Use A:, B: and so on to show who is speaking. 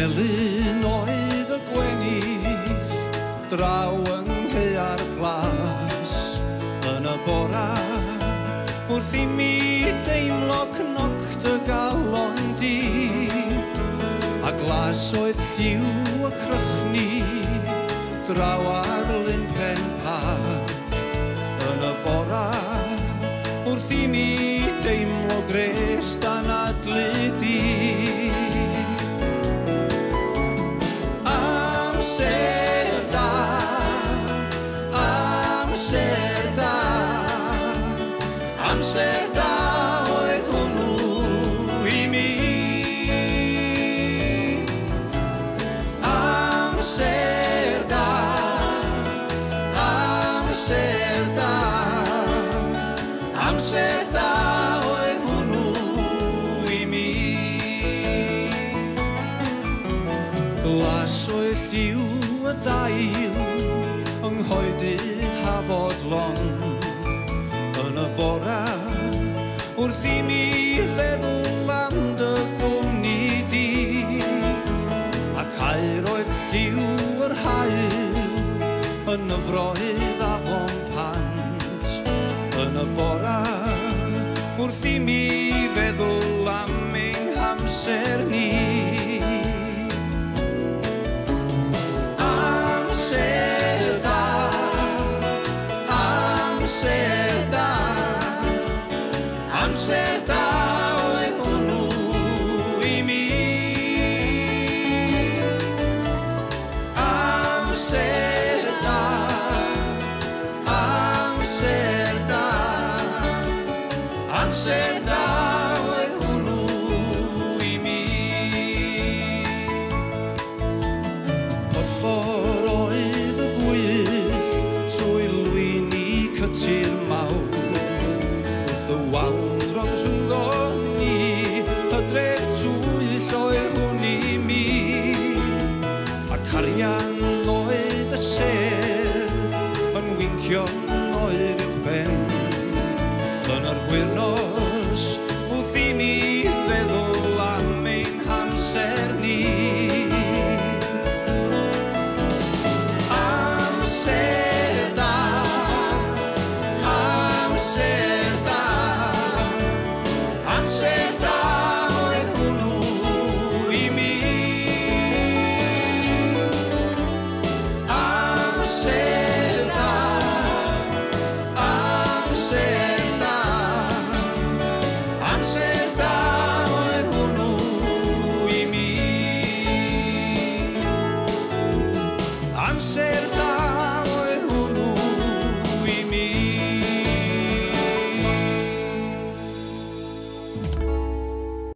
A: Melyn oedd y gwenydd draw yng Nghaea'r Plas yn y bora wrth i mi deimlo cnoc dy galon di a glas oedd lliw y crychni draw ar Lyn Pen Parc yn y bora wrth i mi deimlo gres anadlu di. Amser da, amser da, amser da oedd hwnnw i mi. Amser da, amser da, amser da oedd hwnnw i mi. Glas oedd lliw y dail yng nghoedydd Hafod Long yn y bora wrth i mi